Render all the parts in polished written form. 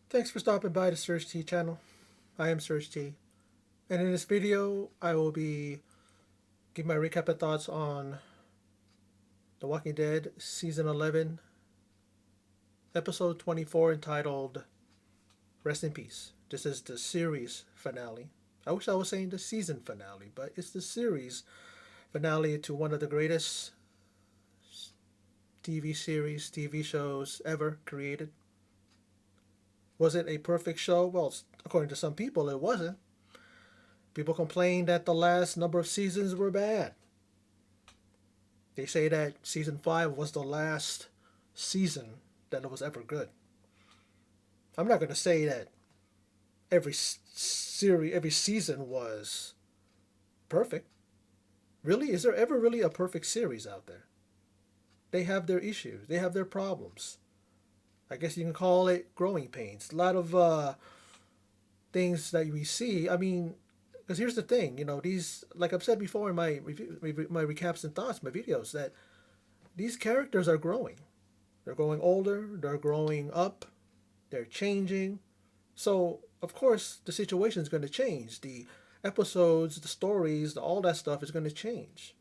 Thanks for stopping by the Surge T channel. I am Surge T, and in this video, I will be giving my recap of thoughts on The Walking Dead Season 11, Episode 24, entitled Rest in Peace. This is the series finale. I wish I was saying the season finale, but it's the series finale to one of the greatest TV series, TV shows ever created. Was it a perfect show? Well, according to some people, it wasn't. People complained that the last number of seasons were bad. They say that season 5 was the last season that it was ever good. I'm not going to say that every season was perfect. Really, is there ever really a perfect series out there? They have their issues. They have their problems. I guess you can call it growing pains. A lot of things that we see. I mean, because here's the thing, these, like I've said before in my my recaps and thoughts, my videos, that these characters are growing. They're growing older. They're growing up. They're changing. So of course the situation is going to change. The episodes, the stories, all that stuff is going to change.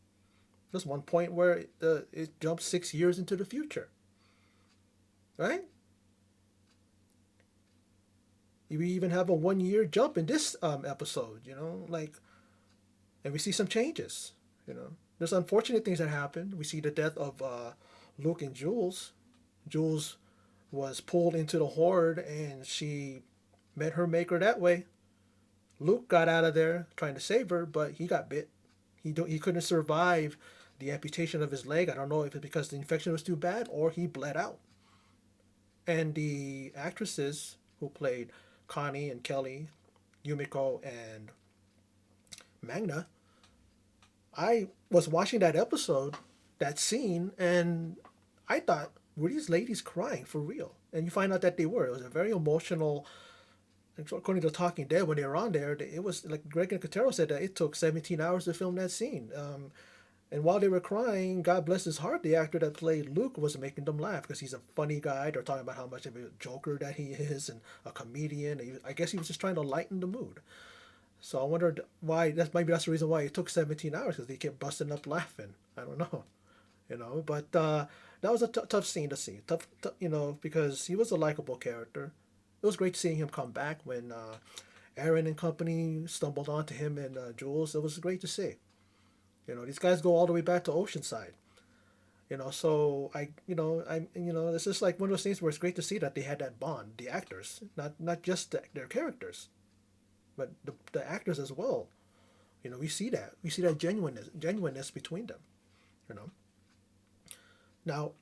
There's one point where it jumps 6 years into the future, right? We even have a 1 year jump in this episode. And we see some changes. There's unfortunate things that happen. We see the death of Luke and Jules. Jules was pulled into the horde, and she met her maker that way. Luke got out of there trying to save her, but he got bit. He couldn't survive the amputation of his leg. I don't know if it's because the infection was too bad or he bled out. And the actresses who played Connie and Kelly, Yumiko and Magna, I was watching that episode, that scene, and I thought, were these ladies crying for real? And you find out that they were. It was a very emotional. According to Talking Dead, when they were on there, it was like Greg and Cotero said that it took 17 hours to film that scene. And while they were crying, God bless his heart, the actor that played Luke was making them laugh because he's a funny guy. They're talking about how much of a joker that he is and a comedian. I guess he was just trying to lighten the mood. So I wondered why. That's the reason why it took 17 hours, because they kept busting up laughing. I don't know, But that was a tough scene to see. Tough, because he was a likable character. It was great seeing him come back when Aaron and company stumbled onto him and Jules. It was great to see. These guys go all the way back to Oceanside. So it's just like one of those things where it's great to see that they had that bond. The actors, not just their characters, but the actors as well. We see that genuineness between them. You know. Now,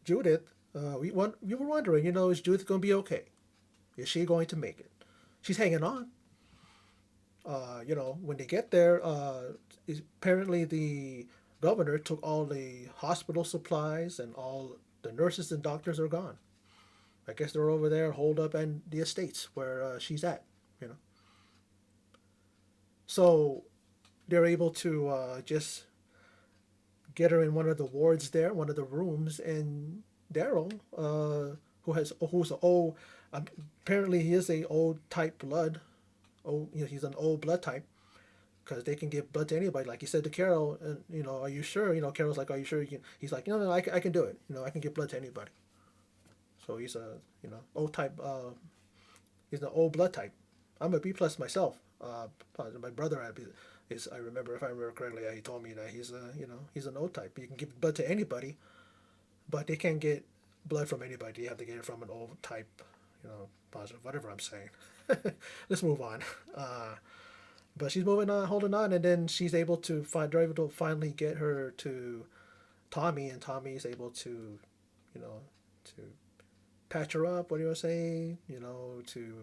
Judith, we were wondering, is Judith going to be okay? Is she going to make it? She's hanging on. When they get there, apparently the governor took all the hospital supplies and all the nurses and doctors are gone. I guess they're over there, holed up in the estates where she's at. You know, so they're able to just get her in one of the wards there, one of the rooms, and Daryl, who's an old, apparently he is a old type blood. Oh, he's an old blood type because they can give blood to anybody. Like he said to Carol, and are you sure? Carol's like, are you sure you can? He's like, no, I can do it. I can give blood to anybody. So he's a old type. He's an old blood type. I'm a B plus myself. My brother is. I remember, if I remember correctly, he told me that he's an O type. You can give blood to anybody, but they can't get blood from anybody. You have to get it from an O type. Positive. Whatever I'm saying. Let's move on. But she's moving on, holding on, and then she's able to they're able to finally get her to Tommy, and Tommy is able to, to patch her up. What do you say? To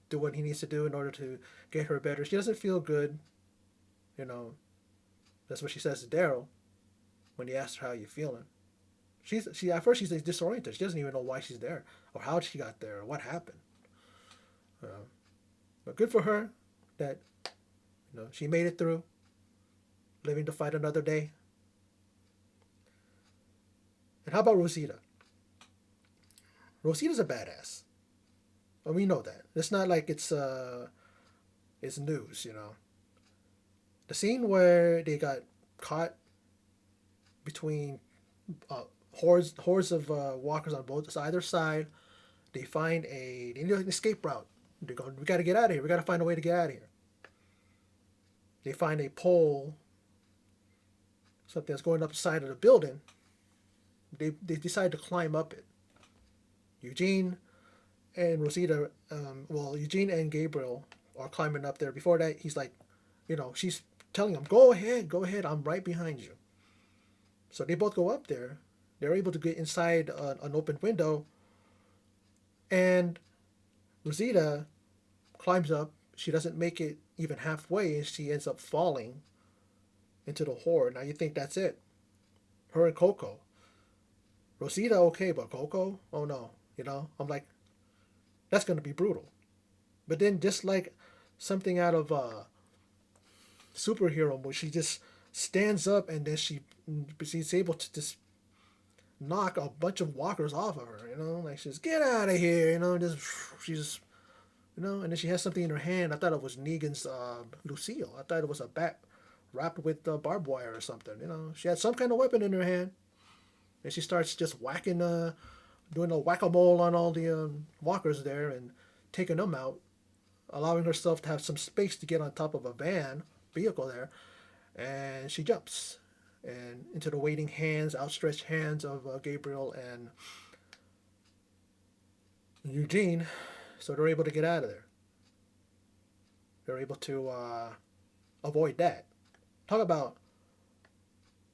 do what he needs to do in order to get her better. She doesn't feel good. You know, that's what she says to Daryl when he asks her how you feeling. She at first she's disoriented. She doesn't even know why she's there or how she got there or what happened. Uh, but good for her that she made it through, living to fight another day. And how about Rosita? Rosita's a badass. Well, we know that. It's not like it's news, you know. The scene where they got caught between hordes of walkers on both either side. They find they need an escape route. They're going. We got to get out of here. We got to find a way to get out of here. They find a pole, something that's going up the side of the building. They decide to climb up it. Eugene and Rosita, well, Eugene and Gabriel are climbing up there. Before that, he's like, she's telling him, go ahead, I'm right behind you. So they both go up there. They're able to get inside an open window, and Rosita climbs up. She doesn't make it even halfway, and she ends up falling into the horde. Now you think that's it. Her and Coco. Rosita, okay, but Coco? Oh no. I'm like, that's going to be brutal. But then, just like something out of a superhero movie, she just stands up and then she's able to just knock a bunch of walkers off of her. Like she's get out of here. Just she's and then she has something in her hand. I thought it was Negan's Lucille. I thought it was a bat wrapped with barbed wire or something. She had some kind of weapon in her hand, and she starts just whacking, doing a whack a mole on all the walkers there and taking them out, allowing herself to have some space to get on top of a vehicle there, and she jumps and into the waiting hands, outstretched hands of Gabriel and Eugene. So they're able to get out of there. They're able to avoid that. Talk about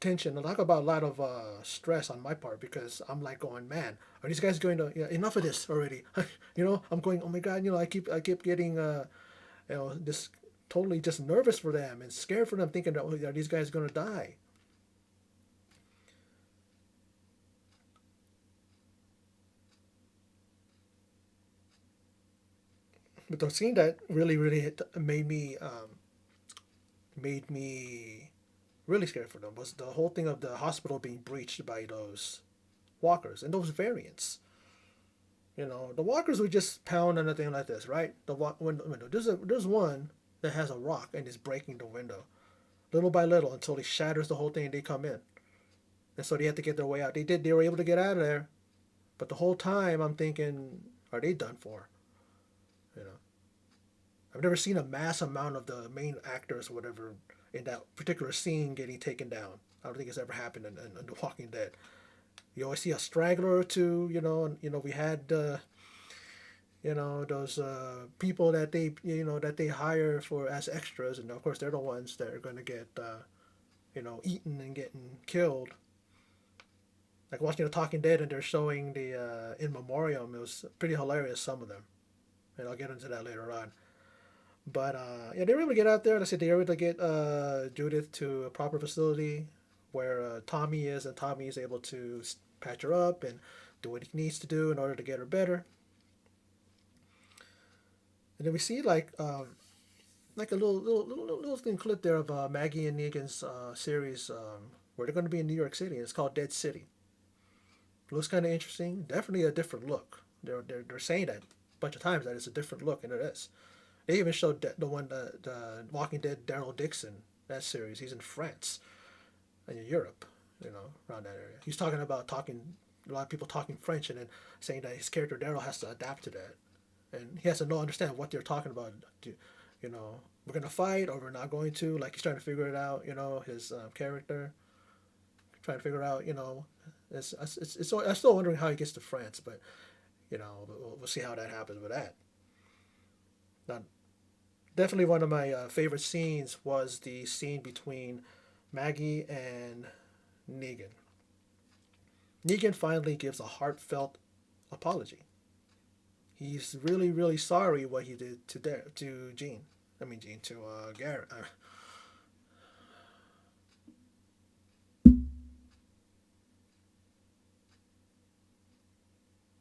tension. Talk about a lot of stress on my part, because I'm like going, man, are these guys going to? Yeah, enough of this already. I'm going. Oh my god. I keep getting this totally just nervous for them and scared for them, thinking that, oh, are these guys going to die? But the scene that really made me really scared for them was the whole thing of the hospital being breached by those walkers and those variants. The walkers would just pound on a thing like this, right? The window. There's one that has a rock and is breaking the window, little by little, until it shatters the whole thing and they come in. And so they had to get their way out. They did. They were able to get out of there, but the whole time I'm thinking, are they done for? You know, I've never seen a mass amount of the main actors, or whatever, in that particular scene getting taken down. I don't think it's ever happened in The Walking Dead. You always see a straggler or two, and we had those people that they hire for as extras, and of course they're the ones that are going to get eaten and getting killed. Like watching The Talking Dead, and they're showing the in memoriam. It was pretty hilarious, some of them, and I'll get into that later on. But yeah, they were able to get out there. Like I said, they were able to get Judith to a proper facility where Tommy is, and Tommy is able to patch her up and do what he needs to do in order to get her better. And then we see like a little thing clip there of Maggie and Negan's series where they're going to be in New York City. It's called Dead City. It looks kind of interesting. Definitely a different look. They're saying that a bunch of times, that it's a different look, and it is. They even showed the Walking Dead Daryl Dixon, that series. He's in France and in Europe, around that area. He's talking about a lot of people talking French, and then saying that his character Daryl has to adapt to that, and he has to understand what they're talking about. You know, we're gonna fight or we're not going to. Like he's trying to figure it out. His character trying to figure out. I'm still wondering how he gets to France, but we'll see how that happens with that. Now, definitely one of my favorite scenes was the scene between Maggie and Negan. Negan finally gives a heartfelt apology. He's really, really sorry what he did to Gene. I mean, Gene, to Garrett.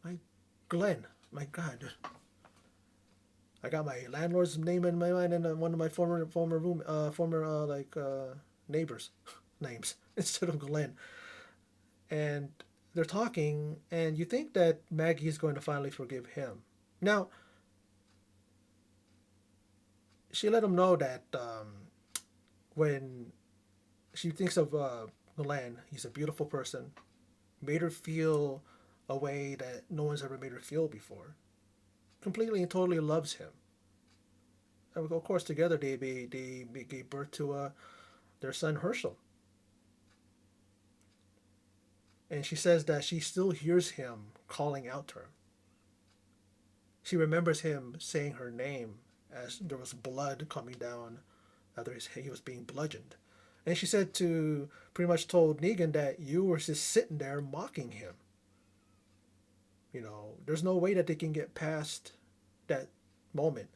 My Glenn. My God, I got my landlord's name in my mind, and one of my former neighbors' names instead of Glenn. And they're talking, and you think that Maggie is going to finally forgive him. Now, she let him know that when she thinks of Milan, he's a beautiful person, made her feel a way that no one's ever made her feel before. Completely and totally loves him. And of course, together they gave birth to their son Herschel. And she says that she still hears him calling out to her. She remembers him saying her name as there was blood coming down after he was being bludgeoned. And she said to pretty much told Negan that you were just sitting there mocking him. There's no way that they can get past that moment.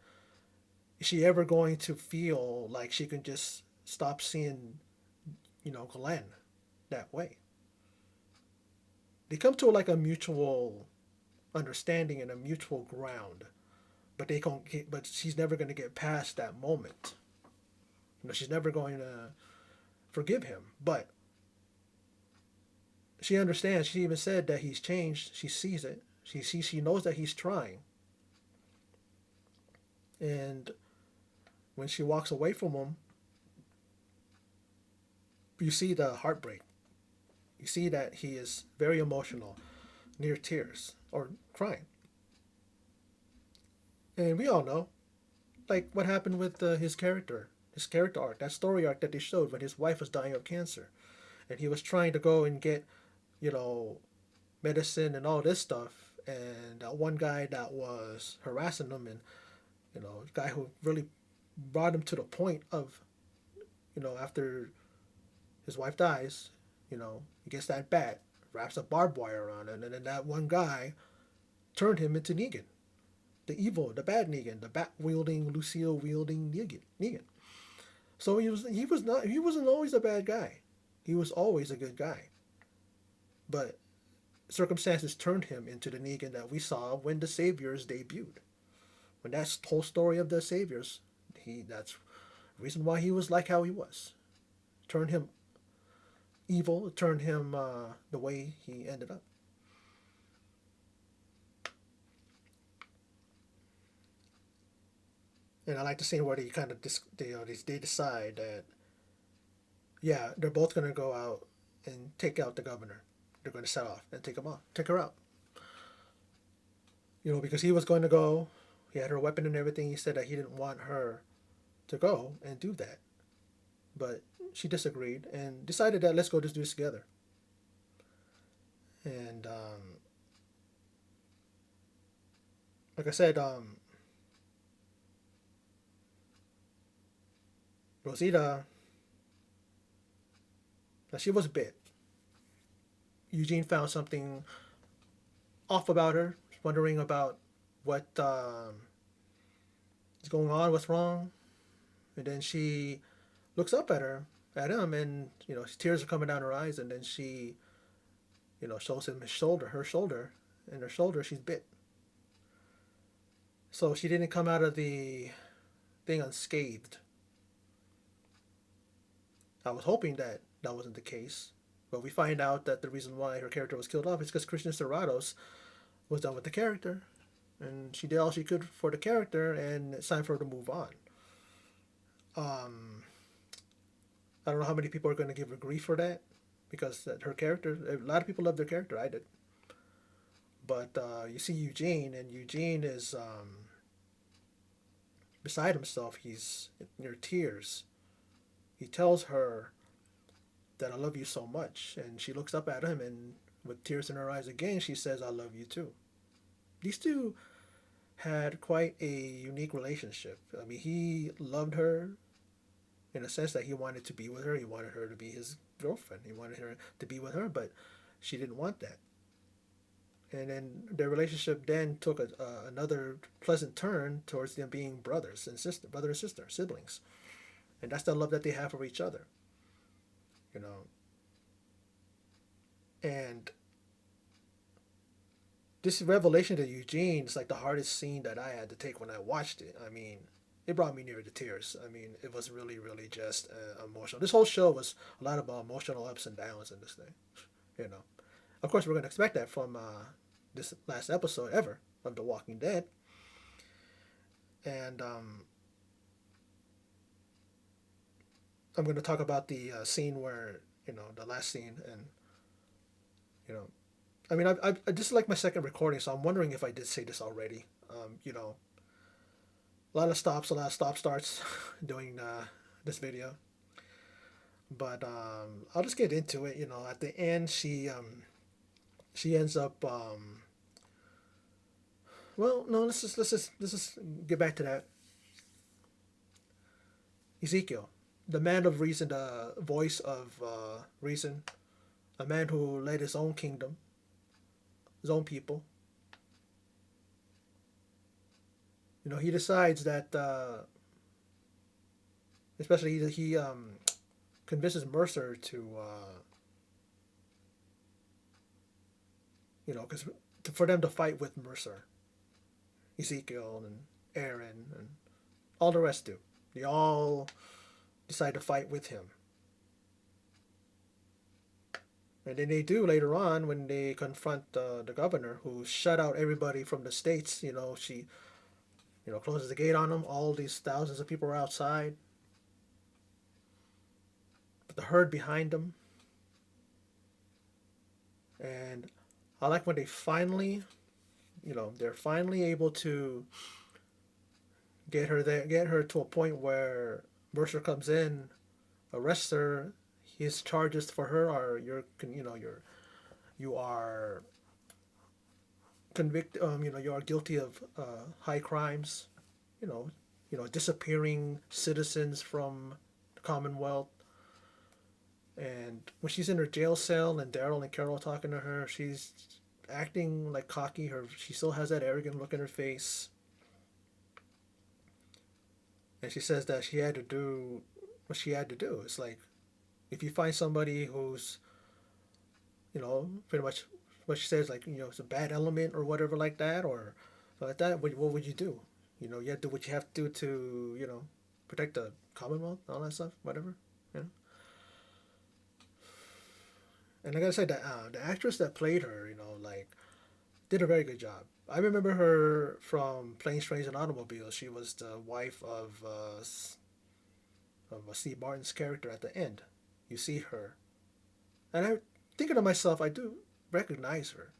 Is she ever going to feel like she can just stop seeing, Glenn that way? They come to like a mutual understanding and a mutual ground, but they can't get, but she's never going to get past that moment. She's never going to forgive him, but she understands. She even said that he's changed. She sees it. She knows that he's trying. And when she walks away from him, you see the heartbreak. You see that he is very emotional, near tears or crying. And we all know, like what happened with his character arc, that story arc that they showed when his wife was dying of cancer, and he was trying to go and get, you know, medicine and all this stuff, and that one guy that was harassing him, and a guy who really brought him to the point of, after his wife dies, he gets that bat, wraps a barbed wire around it, and then that one guy turned him into Negan, the bad Negan, the bat wielding, Lucille wielding Negan. So he wasn't always a bad guy. He was always a good guy. But circumstances turned him into the Negan that we saw when the Saviors debuted. When that whole story of the Saviors, that's the reason why he was like how he was. Turned him evil. Turned him the way he ended up. And I like the scene where they kind of they decide that yeah, they're both gonna go out and take out the governor. They're going to set off and take her out. Because he was going to go. He had her weapon and everything. He said that he didn't want her to go and do that, but she disagreed and decided that let's go just do this together. And like I said, Rosita, she was bit. Eugene found something off about her, wondering about what is going on, what's wrong, and then she looks up at him, and tears are coming down her eyes, and then she, shows him her shoulder, and her shoulder she's bit. So she didn't come out of the thing unscathed. I was hoping that that wasn't the case, but we find out that the reason why her character was killed off is because Christian Serratos was done with the character, and she did all she could for the character, and it's time for her to move on. Um, I don't know how many people are going to give her grief for that, because her character, a lot of people love their character. I did, but you see Eugene, and Eugene is beside himself. He's near tears. He tells her that I love you so much, and she looks up at him, and with tears in her eyes again, she says, "I love you too." These two had quite a unique relationship. I mean, he loved her in a sense that he wanted to be with her. He wanted her to be his girlfriend. He wanted her to be with her, but she didn't want that. And then their relationship then took another pleasant turn towards them being brother and sister, siblings. And that's the love that they have for each other, you know. And this revelation to Eugene is like the hardest scene that I had to take when I watched it. I mean, it brought me near to tears. I mean, it was really, really just emotional. This whole show was a lot of emotional ups and downs in this thing, you know. Of course, we're going to expect that from this last episode ever of The Walking Dead. And I'm going to talk about the scene where, the last scene, and you know, I mean, this is like my second recording, so I'm wondering if I did say this already. A lot of stops, a lot of stop starts doing this video, but I'll just get into it. At the end, she ends up. Well, no, let's just get back to that. Ezekiel, the man of reason, the voice of reason, a man who led his own kingdom, his own people. He decides that, especially he convinces Mercer to, because for them to fight with Mercer, Ezekiel and Aaron and all the rest do. They all decide to fight with him. And then they do later on when they confront the governor who shut out everybody from the states. She, closes the gate on them. All these thousands of people are outside. But the herd behind them. And I like when they finally, they're finally able to get her there, get her to a point where Mercer comes in, arrests her. His charges for her are you are convicted. You are guilty of high crimes. You know, disappearing citizens from the Commonwealth. And when she's in her jail cell and Daryl and Carol are talking to her, she's acting like cocky. She still has that arrogant look in her face, and she says that she had to do what she had to do. It's like if you find somebody who's, pretty much what she says, like, it's a bad element or whatever like that, or like that, what would you do? You have to do what you have to do to, protect the Commonwealth, all that stuff, whatever. You know? And I gotta say that the actress that played her, like, did a very good job. I remember her from Planes, Trains, and Automobiles. She was the wife of Steve Martin's character at the end. You see her, and I thinking to myself, I do recognize her.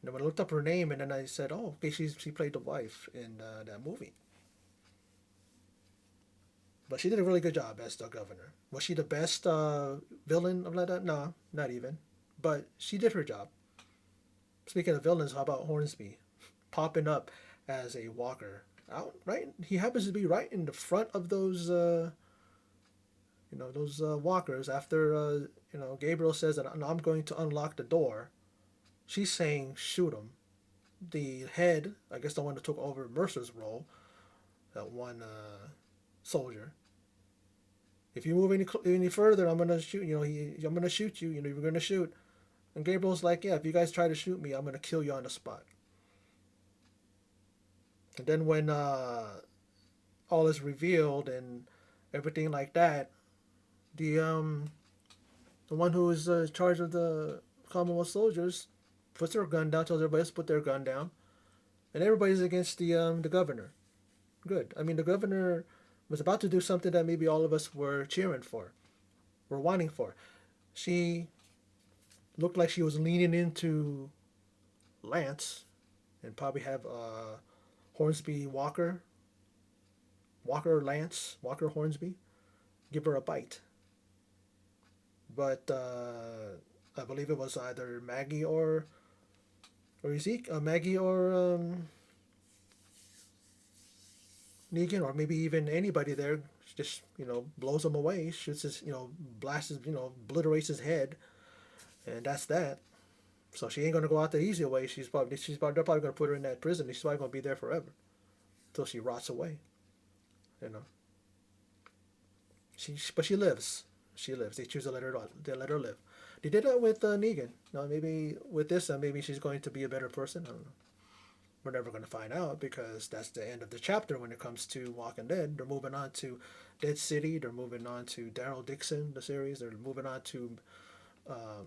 When I looked up her name, and then I said, "Oh, okay, she played the wife in that movie." But she did a really good job as the governor. Was she the best villain of that? No, not even. But she did her job. Speaking of villains, how about Hornsby popping up as a walker? Out right, he happens to be right in the front of those, those walkers. After Gabriel says that I'm going to unlock the door, she's saying shoot him. The head, I guess the one that took over Mercer's role, that one soldier. If you move any further, I'm gonna shoot. I'm gonna shoot you. You're gonna shoot. And Gabriel's like, yeah, if you guys try to shoot me, I'm gonna kill you on the spot. And then when all is revealed and everything like that, the one who is in charge of the Commonwealth soldiers puts their gun down, tells everybody else to put their gun down, and everybody's against the governor. Good. I mean, the governor was about to do something that maybe all of us were cheering for, were wanting for. She looked like she was leaning into Lance, and probably have Hornsby Walker Lance, Walker Hornsby, give her a bite. But I believe it was either Maggie or Ezekiel, Maggie or Negan, or maybe even anybody there, just blows him away, shoots his, blasts his, obliterates his head, and that's that. So she ain't gonna go out the easy way. They're probably gonna put her in that prison. She's probably gonna be there forever until she rots away. You know, but she lives. She lives. They choose to let her live. They did that with Negan. Now maybe with this, maybe she's going to be a better person. I don't know. We're never going to find out because that's the end of the chapter when it comes to Walking Dead. They're moving on to Dead City. They're moving on to Daryl Dixon, the series. They're moving on uh,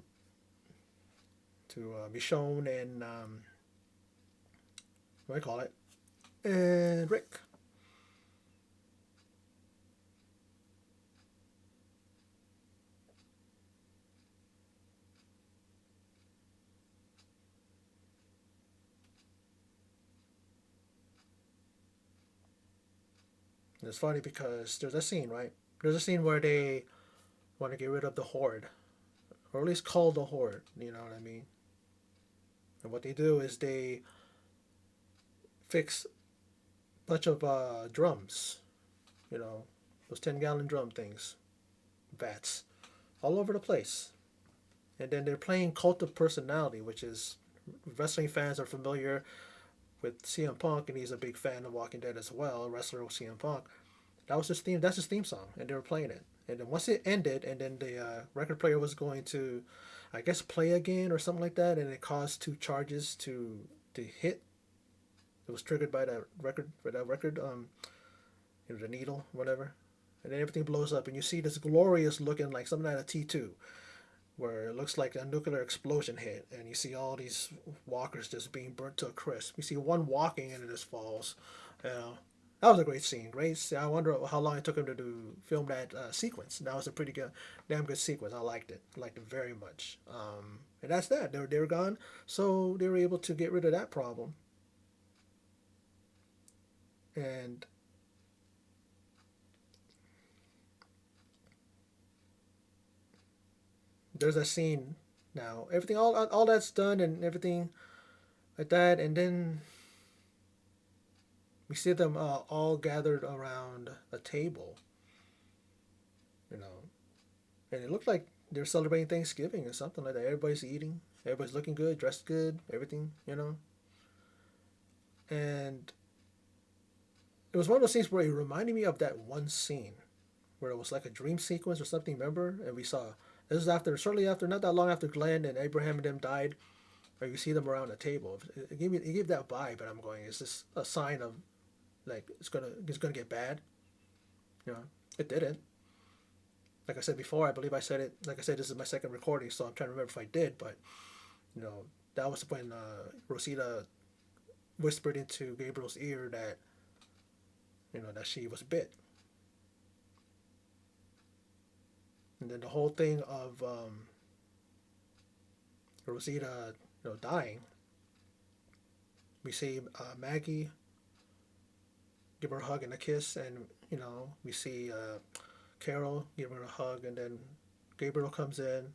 to Michonne and what do I call it, and Rick. And it's funny because there's a scene, right? There's a scene where they want to get rid of the horde, or at least call the horde. You know what I mean? And what they do is they fix a bunch of drums. You know, those 10-gallon drum things, vats, all over the place. And then they're playing Cult of Personality, which is wrestling fans are familiar with CM Punk, and he's a big fan of Walking Dead as well. Wrestler CM Punk. That was his theme. That's his theme song, and they were playing it. And then once it ended, and then the record player was going to, I guess, play again or something like that, and it caused two charges to hit. It was triggered by that record, the needle, whatever, and then everything blows up, and you see this glorious looking like something out of T2, where it looks like a nuclear explosion hit, and you see all these walkers just being burnt to a crisp. You see one walking, and it just falls. You know, that was a great scene. Great. I wonder how long it took him to film that sequence. That was a pretty good, damn good sequence. I liked it. I liked it very much. And that's that. They were gone, so they were able to get rid of that problem. And there's a scene now. Everything, all that's done, and everything like that, and then we see them all gathered around a table, you know, and it looked like they're celebrating Thanksgiving or something like that. Everybody's eating, everybody's looking good, dressed good, everything, and it was one of those scenes where it reminded me of that one scene where it was like a dream sequence or something. Remember? And we saw this is after shortly after, not that long after Glenn and Abraham and them died, where you see them around the table. It gave that vibe, and I'm going, is this a sign of like it's gonna get bad? You know, it didn't. Like I said before, I believe I said it. Like I said, this is my second recording, so I'm trying to remember if I did. But you know, that was when Rosita whispered into Gabriel's ear that that she was bit, and then the whole thing of Rosita, dying. We see Maggie give her a hug and a kiss, and we see Carol give her a hug, and then Gabriel comes in,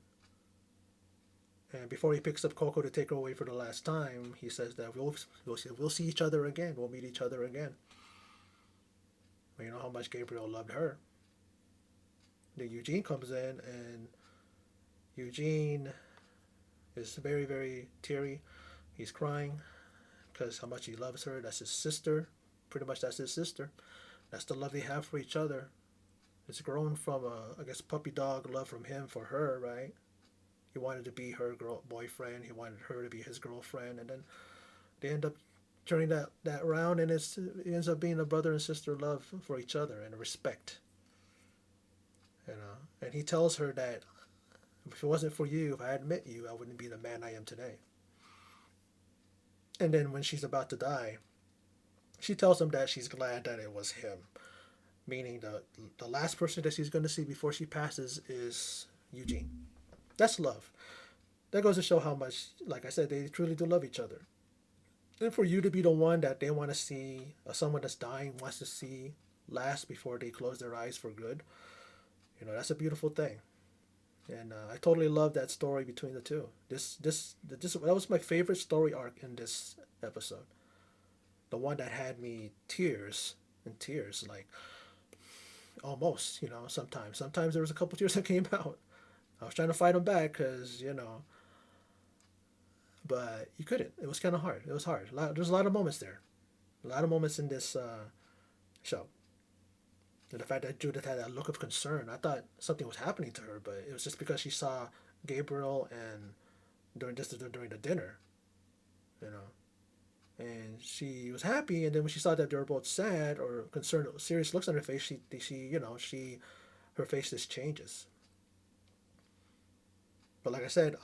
and before he picks up Coco to take her away for the last time, he says that we'll see each other again. We'll meet each other again. Well, you know how much Gabriel loved her. Then Eugene comes in, and Eugene is very, very teary. He's crying because how much he loves her. That's his sister. Pretty much that's his sister. That's the love they have for each other. It's grown from I guess, puppy dog love from him for her, right? He wanted to be her boyfriend. He wanted her to be his girlfriend, and then they end up turning that around, and it ends up being a brother and sister love for each other and respect. And he tells her that if it wasn't for you, if I had met you, I wouldn't be the man I am today. And then when she's about to die, she tells him that she's glad that it was him, meaning the last person that she's going to see before she passes is Eugene. That's love. That goes to show how much, like I said, they truly do love each other. And for you to be the one that they want to see, someone that's dying wants to see last before they close their eyes for good, that's a beautiful thing. And I totally love that story between the two. This that was my favorite story arc in this episode. The one that had me tears and tears, like almost. Sometimes there was a couple tears that came out. I was trying to fight them back because but you couldn't. It was kind of hard. It was hard. There's a lot of moments there. A lot of moments in this show. And the fact that Judith had that look of concern, I thought something was happening to her, but it was just because she saw Gabriel and during the dinner, you know, and she was happy. And then when she saw that they were both sad or concerned, serious looks on her face, she her face just changes. But like I said,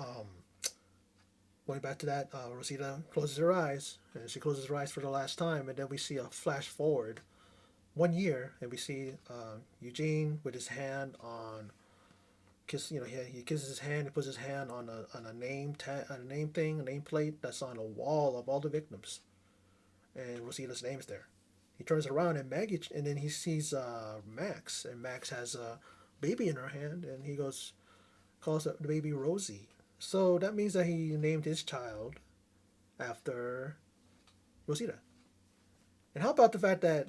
going back to that, Rosita closes her eyes, and she closes her eyes for the last time, and then we see a flash forward 1 year, and we see Eugene with his hand on he kisses his hand, he puts his hand on a name thing, a name plate that's on a wall of all the victims, and Rosita's name's there. He turns around and Maggie, and then he sees Max, and Max has a baby in her hand, and he goes calls the baby Rosie. So that means that he named his child after Rosita. And how about the fact that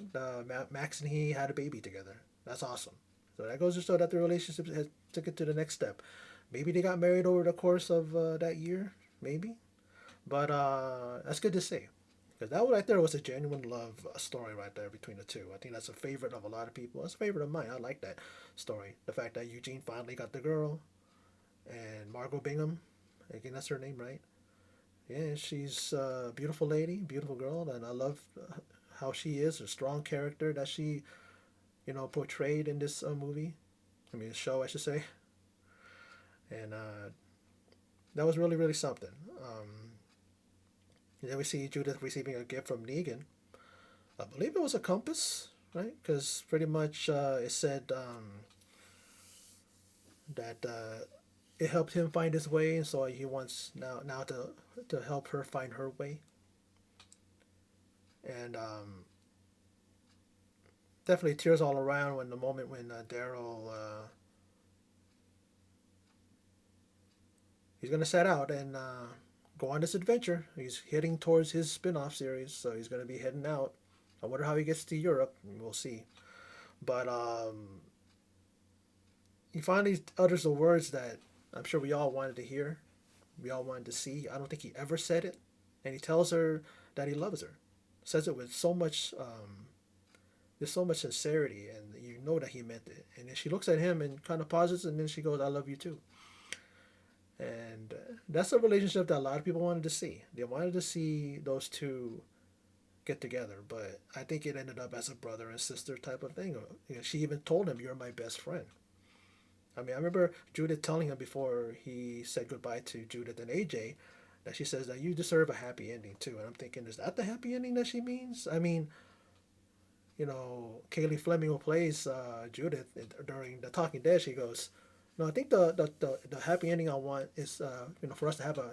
Max and he had a baby together? That's awesome. So that goes to show that the relationship has took it to the next step. Maybe they got married over the course of that year, maybe. But that's good to see. Because that right there was a genuine love story right there between the two. I think that's a favorite of a lot of people. It's a favorite of mine. I like that story. The fact that Eugene finally got the girl and Margot Bingham, again, that's her name, right? Yeah, she's a beautiful lady, beautiful girl, and I love how she is, a strong character that she, portrayed in this movie. I mean, show, I should say. And that was really, really something. And then we see Judith receiving a gift from Negan. I believe it was a compass, right? Because pretty much it said that it helped him find his way, and so he wants now to help her find her way. And definitely tears all around when the moment when Daryl he's gonna set out and go on this adventure. He's heading towards his spin-off series, so he's gonna be heading out. I wonder how he gets to Europe. We'll see. But he finally utters the words that I'm sure we all wanted to hear, we all wanted to see. I don't think he ever said it, and he tells her that he loves her. Says it with so much, there's so much sincerity, and you know that he meant it. And then she looks at him and kind of pauses, and then she goes, "I love you too." And that's a relationship that a lot of people wanted to see. They wanted to see those two get together, but I think it ended up as a brother and sister type of thing. She even told him, "You're my best friend." I mean, I remember Judith telling him before he said goodbye to Judith and AJ that she says that you deserve a happy ending too. And I'm thinking, is that the happy ending that she means? I mean, Kaylee Fleming, who plays Judith during the Talking Dead, she goes, "No, I think the happy ending I want is for us to have a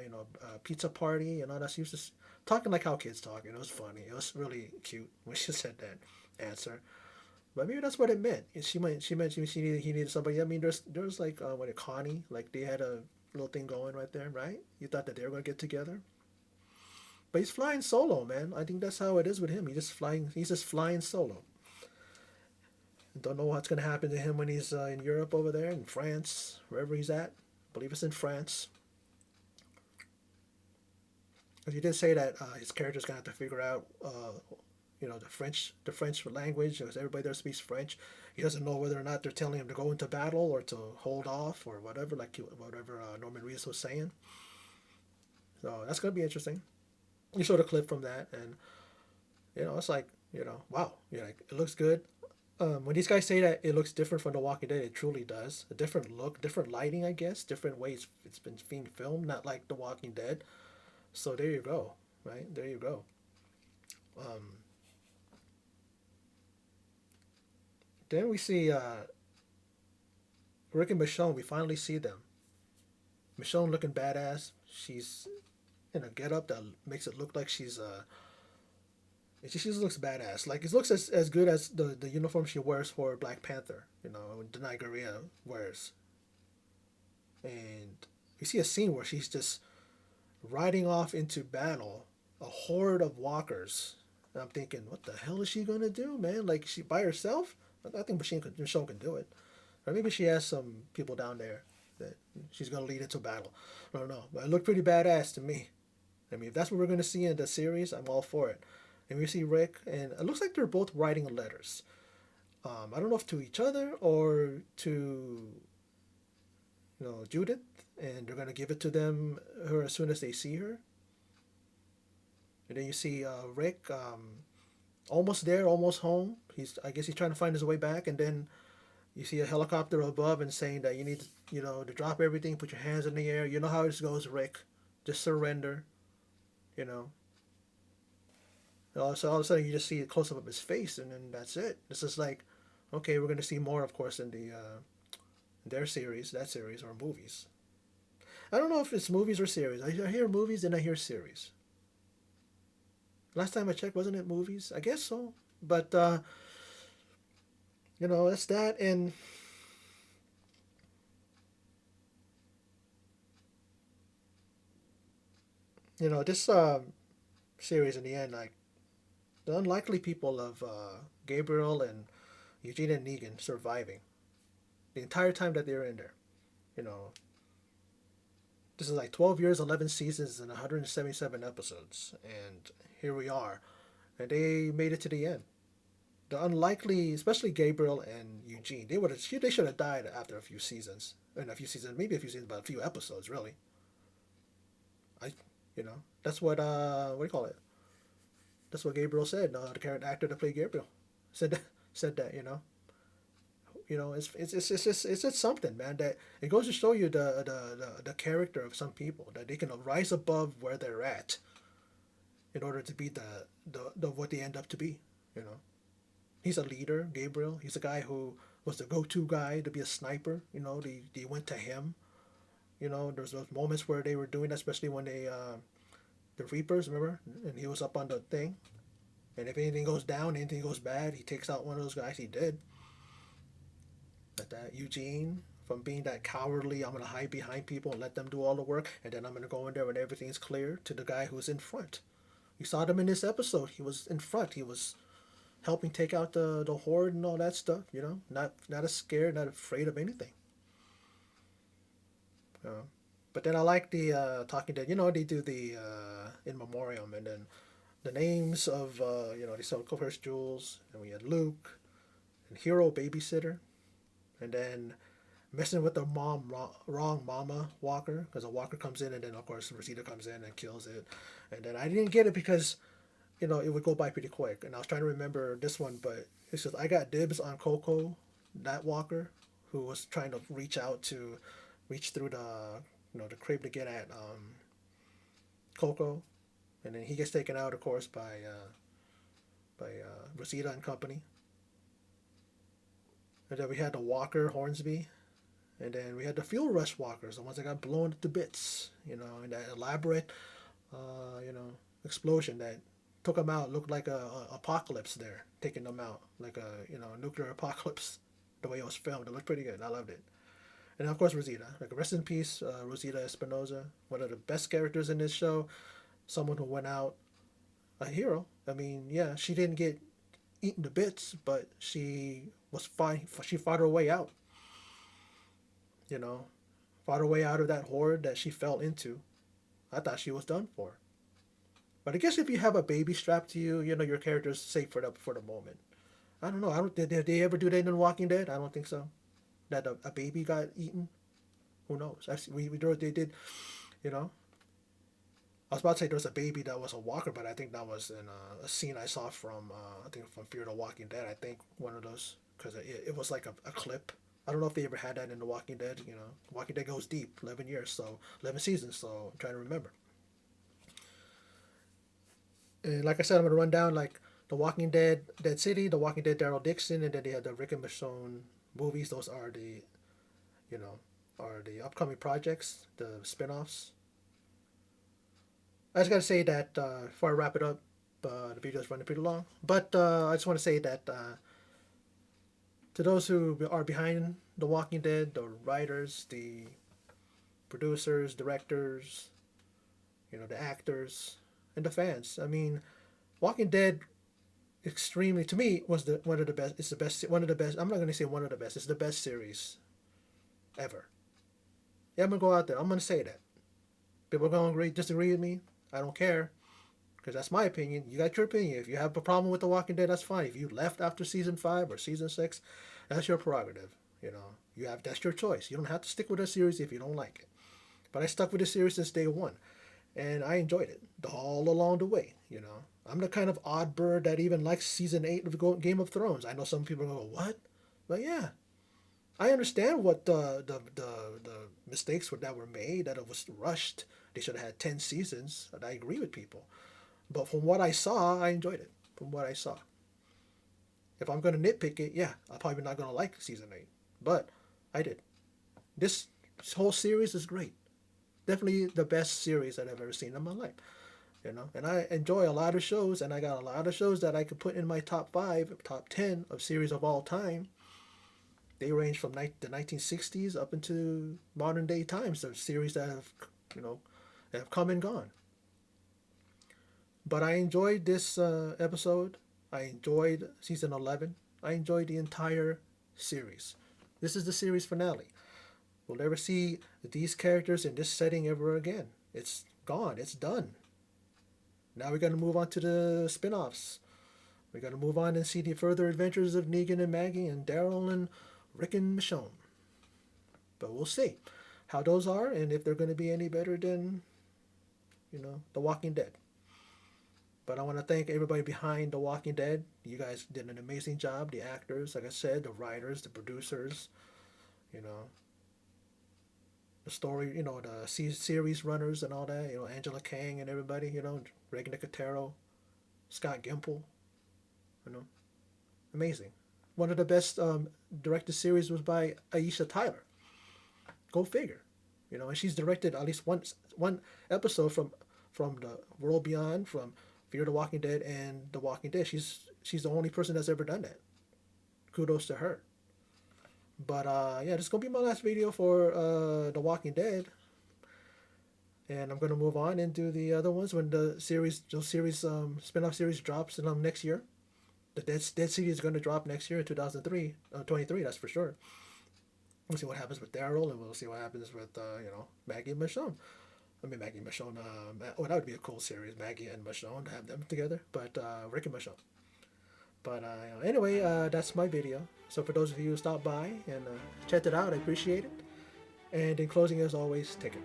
pizza party and all that." She was just talking like how kids talk. It was funny. It was really cute when she said that answer. But maybe that's what it meant. She mentioned he needed somebody. I mean, there's like Connie, like they had a little thing going right there, right? You thought that they were gonna get together, but he's flying solo, man. I think that's how it is with him. He's just flying solo. Don't know what's gonna happen to him when he's in Europe over there, in France, wherever he's at. I believe it's in France. Because you did say that his character's gonna have to figure out the French language, because everybody there speaks French. He doesn't know whether or not they're telling him to go into battle or to hold off or whatever, like whatever Norman Reedus was saying. So that's gonna be interesting. You saw the clip from that, and it's like wow, like, it looks good. When these guys say that it looks different from The Walking Dead, it truly does. A different look, different lighting, I guess, different ways it's been being filmed, not like The Walking Dead. So there you go, right? There you go. Um, then we see Rick and Michonne. We finally see them. Michonne looking badass. She's in a getup that makes it look like she just looks badass. Like it looks as good as the uniform she wears for Black Panther. Denai Guerrero wears. And you see a scene where she's just riding off into battle, a horde of walkers. And I'm thinking, what the hell is she gonna do, man? Like she by herself? I think Michonne can do it. Or maybe she has some people down there that she's gonna lead into battle. I don't know, but it looked pretty badass to me. I mean, if that's what we're gonna see in the series, I'm all for it. And we see Rick, and it looks like they're both writing letters. I don't know if to each other or to Judith, and they're gonna give it to her as soon as they see her. And then you see Rick, almost there, almost home. I guess he's trying to find his way back, and then you see a helicopter above and saying that you need to, to drop everything, put your hands in the air. You know how this goes, Rick. Just surrender. You know. So all of a sudden you just see a close up of his face, and then that's it. This is like, okay, we're going to see more, of course, in their series, that series, or movies. I don't know if it's movies or series. I hear movies and I hear series. Last time I checked, wasn't it movies? I guess so. But it's that, and this series in the end, like the unlikely people of Gabriel and Eugene and Negan surviving the entire time that they were in there. You know, this is like 12 years, 11 seasons, and 177 episodes, and here we are, and they made it to the end. The unlikely, especially Gabriel and Eugene, they should have died after a few seasons, and a few seasons, maybe a few seasons, but a few episodes, really. I, that's what do you call it? That's what Gabriel said. The character actor that played Gabriel said that, said that. It's just something, man. That it goes to show you the character of some people, that they can rise above where they're at in order to be the what they end up to be. You know, he's a leader, Gabriel. He's a guy who was the go-to guy to be a sniper. They went to him. There's those moments where they were doing that, especially when the Reapers, remember, and he was up on the thing. And if anything goes down, anything goes bad, he takes out one of those guys. He did. But that Eugene, from being that cowardly, I'm gonna hide behind people and let them do all the work, and then I'm gonna go in there when everything's clear, to the guy who's in front. You saw them in this episode. He was in front. He was helping take out the horde and all that stuff. Not as scared, not afraid of anything. Uh, but then I like the Talking Dead. They do the in memoriam, and then the names of they sell first Jules, and we had Luke and Hero babysitter, and then messing with the wrong mama Walker, because a Walker comes in, and then of course Rosita comes in and kills it, and then I didn't get it because it would go by pretty quick, and I was trying to remember this one, but it's just I got dibs on Coco, that Walker, who was trying to reach through the crib to get at Coco, and then he gets taken out, of course, by Rosita and company. And then we had the Walker Hornsby, and then we had the Fuel Rush Walkers, the ones that got blown to bits, in that elaborate, explosion that took them out. Looked like a apocalypse there, taking them out like a nuclear apocalypse. The way it was filmed, it looked pretty good. I loved it. And of course Rosita, like rest in peace, Rosita Espinosa, one of the best characters in this show. Someone who went out a hero. I mean, yeah, she didn't get eaten to bits, but she was fine. She fought her way out. You know, fought her way out of that horde that she fell into. I thought she was done for. But I guess if you have a baby strapped to you, your character's safe for the moment. I don't know. I don't. Did they ever do that in Walking Dead? I don't think so. That a baby got eaten. Who knows? They did. You know. I was about to say there was a baby that was a walker, but I think that was in a scene I saw from I think from Fear the Walking Dead. I think one of those, because it was like a clip. I don't know if they ever had that in The Walking Dead. Walking Dead goes deep, 11 years, so 11 seasons. So I'm trying to remember. And like I said, I'm gonna run down like The Walking Dead, Dead City, The Walking Dead, Daryl Dixon, and then they have the Rick and Michonne movies. Those are you know the upcoming projects, the spin-offs. I just gotta say that before I wrap it up, the video is running pretty long. But I just want to say that to those who are behind The Walking Dead, the writers, the producers, directors, the actors, and the fans. I mean, Walking Dead, extremely to me, was the one of the best. It's the best. One of the best. I'm not gonna say one of the best. It's the best series ever. Yeah, I'm gonna go out there. I'm gonna say that. People are gonna disagree with me. I don't care, because that's my opinion. You got your opinion. If you have a problem with The Walking Dead, that's fine. If you left after season 5 or season 6, that's your prerogative. That's your choice. You don't have to stick with a series if you don't like it. But I stuck with the series since day one, and I enjoyed it all along the way. I'm the kind of odd bird that even likes season 8 of Game of Thrones. I know some people go, what? But yeah, I understand what the mistakes that were made, that it was rushed. They should have had 10 seasons. And I agree with people. But from what I saw, I enjoyed it. From what I saw. If I'm going to nitpick it, yeah, I'm probably not going to like season 8. But I did. This whole series is great. Definitely the best series that I've ever seen in my life. you know. And I enjoy a lot of shows, and I got a lot of shows that I could put in my top 5, top 10 of series of all time. They range from the 1960s up into modern day times. There's series that have, you know, that have come and gone. But I enjoyed this episode. I enjoyed season 11. I enjoyed the entire series. This is the series finale. We'll never see these characters in this setting ever again. It's gone. It's done. Now we're going to move on to the spin offs. We're going to move on and see the further adventures of Negan and Maggie and Daryl and Rick and Michonne. But we'll see how those are and if they're going to be any better than, you know, The Walking Dead. But I want to thank everybody behind The Walking Dead. You guys did an amazing job. The actors, like I said, the writers, the producers, you know, the story, you know, the series runners and all that, you know, Angela Kang and everybody, you know, Greg Nicotero, Scott Gimple, you know, amazing. One of the best directed series was by Aisha Tyler. Go figure, you know, and she's directed at least one episode from the World Beyond, from Fear the Walking Dead and The Walking Dead. She's the only person that's ever done that. Kudos to her. But yeah, this is gonna be my last video for The Walking Dead, and I'm gonna move on and do the other ones when those series spin-off series drops in next year. The Dead City is gonna drop next year in 23, that's for sure. We'll see what happens with Daryl, and we'll see what happens with you know, Maggie and Michonne. I mean, Maggie and Michonne. Oh, that would be a cool series, Maggie and Michonne, to have them together. But Rick and Michonne. But anyway, that's my video. So for those of you who stopped by and checked it out, I appreciate it. And in closing, as always, take it.